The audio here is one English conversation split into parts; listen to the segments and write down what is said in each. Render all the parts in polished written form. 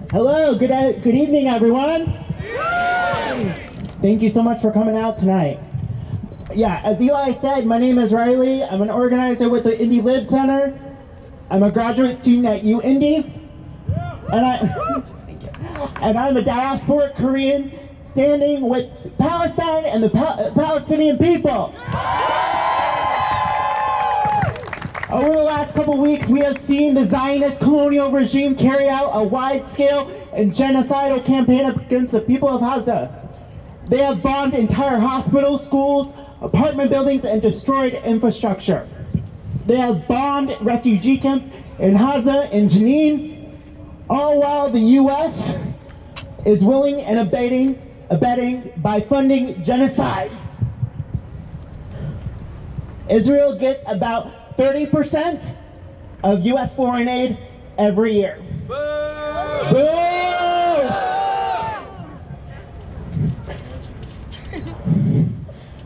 Hello, good evening, everyone. Thank you so much for coming out tonight. Yeah, as Eli said, my name is Riley. I'm an organizer with the Indy Lib Center. I'm a graduate student at Indy, and I'm a diasporic Korean standing with Palestine and the Palestinian people. Over the last couple weeks, we have seen the Zionist colonial regime carry out a wide-scale and genocidal campaign against the people of Gaza. They have bombed entire hospitals, schools, apartment buildings, and destroyed infrastructure. They have bombed refugee camps in Gaza and Jenin, all while the U.S. is willing and abetting by funding genocide. Israel gets about 30% of U.S. foreign aid every year. Boo! Boo!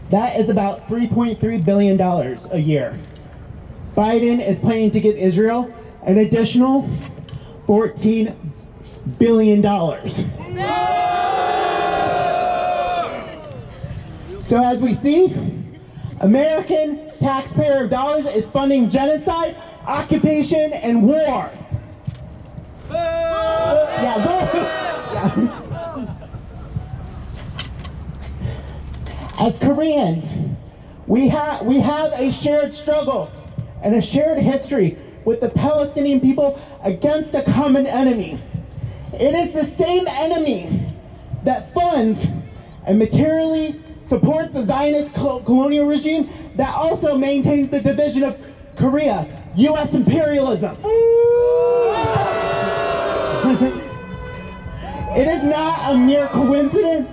That is about $3.3 billion a year. Biden is planning to give Israel an additional $14 billion. So as we see, American taxpayer dollars is funding genocide, occupation, and war. As Koreans, we have a shared struggle and a shared history with the Palestinian people against a common enemy. It is the same enemy that funds and materially supports the Zionist colonial regime that also maintains the division of Korea, U.S. imperialism. It is not a mere coincidence,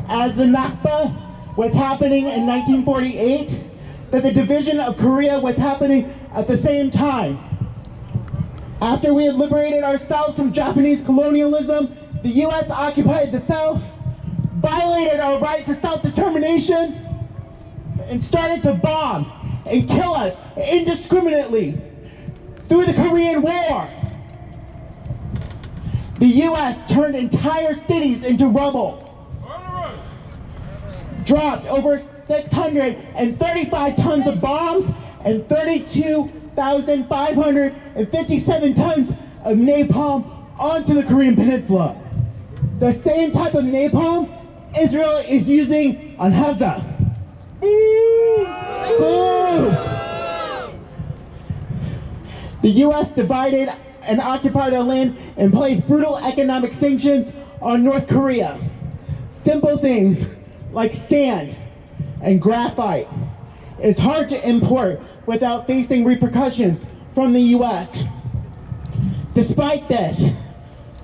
as the Nakba was happening in 1948, that the division of Korea was happening at the same time. After we had liberated ourselves from Japanese colonialism, the U.S. occupied the South, violated our right to self-determination, and started to bomb and kill us indiscriminately through the Korean War. The U.S. turned entire cities into rubble, dropped over 635 tons of bombs and 32,557 tons of napalm onto the Korean Peninsula. The same type of napalm Israel is using on Gaza. Boo! The U.S. divided and occupied our land and placed brutal economic sanctions on North Korea. Simple things like sand and graphite is hard to import without facing repercussions from the U.S. Despite this,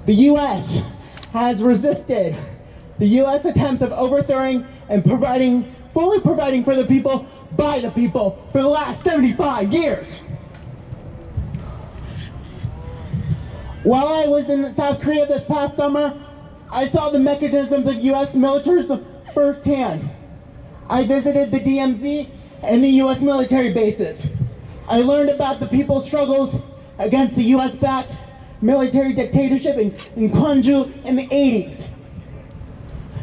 the U.S. has resisted the U.S. attempts of overthrowing and fully providing for the people, by the people, for the last 75 years. While I was in South Korea this past summer, I saw the mechanisms of U.S. militarism firsthand. I visited the DMZ and the U.S. military bases. I learned about the people's struggles against the U.S.-backed military dictatorship in Gwangju in the 80s.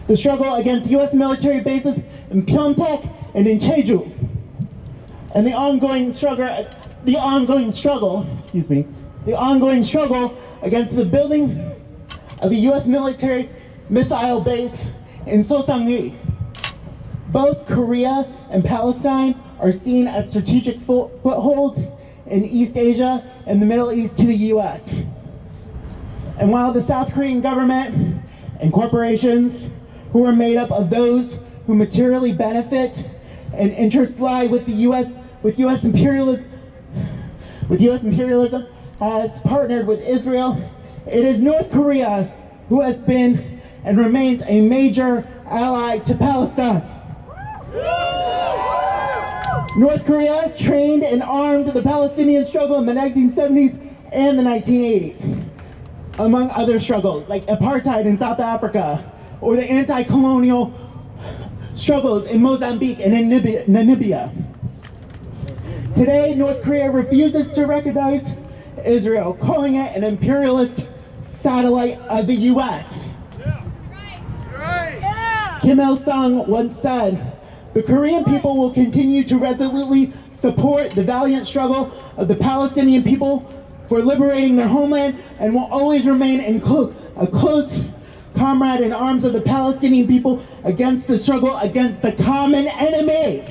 The struggle against U.S. military bases in Pyeongtaek and in Jeju, and the ongoing struggle against the building of the U.S. military missile base in Sosamri. Both Korea and Palestine are seen as strategic footholds in East Asia and the Middle East to the U.S. And while the South Korean government and corporations who are made up of those who materially benefit and interests lie with U.S. imperialism has partnered with Israel, it is North Korea who has been and remains a major ally to Palestine. North Korea trained and armed the Palestinian struggle in the 1970s and the 1980s, among other struggles like apartheid in South Africa, or the anti-colonial struggles in Mozambique and in Namibia. Today, North Korea refuses to recognize Israel, calling it an imperialist satellite of the U.S. Kim Il-sung once said, "The Korean people will continue to resolutely support the valiant struggle of the Palestinian people for liberating their homeland and will always remain a close comrade in arms of the Palestinian people against the struggle against the common enemy."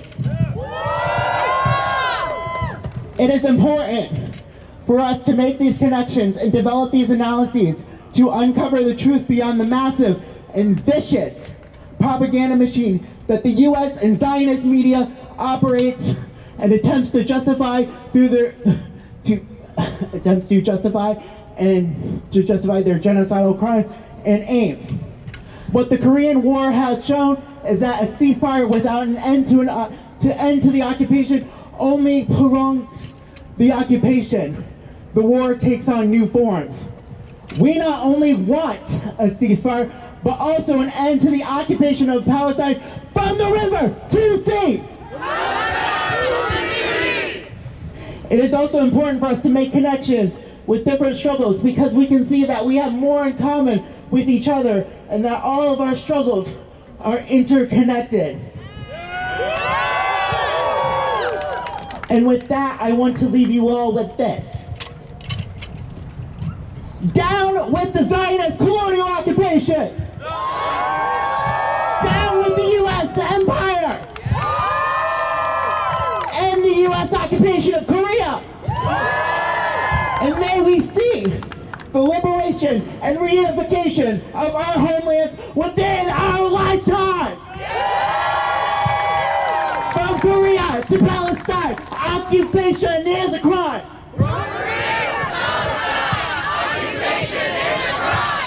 It is important for us to make these connections and develop these analyses to uncover the truth beyond the massive and vicious propaganda machine that the U.S. and Zionist media operates and attempts to justify through their their genocidal crimes and aims. What the Korean War has shown is that a ceasefire without an end to the occupation only prolongs the occupation. The war takes on new forms. We not only want a ceasefire, but also an end to the occupation of Palestine from the river to the sea. It is also important for us to make connections with different struggles because we can see that we have more in common with each other and that all of our struggles are interconnected. And with that, I want to leave you all with this. Down with the Zionist colonial occupation! Down with the U.S. empire! And the U.S. occupation of Korea! And may we see the liberation and reunification of our homeland within our lifetime! From Korea to Palestine, occupation is a crime!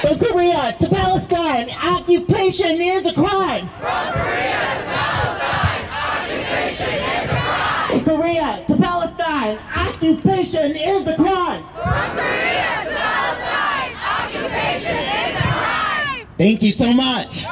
From Korea to Palestine, occupation is a crime! From Korea to Palestine, occupation is a crime! From Korea to Palestine, occupation is a crime! From Korea to Palestine, occupation is a crime! Thank you so much!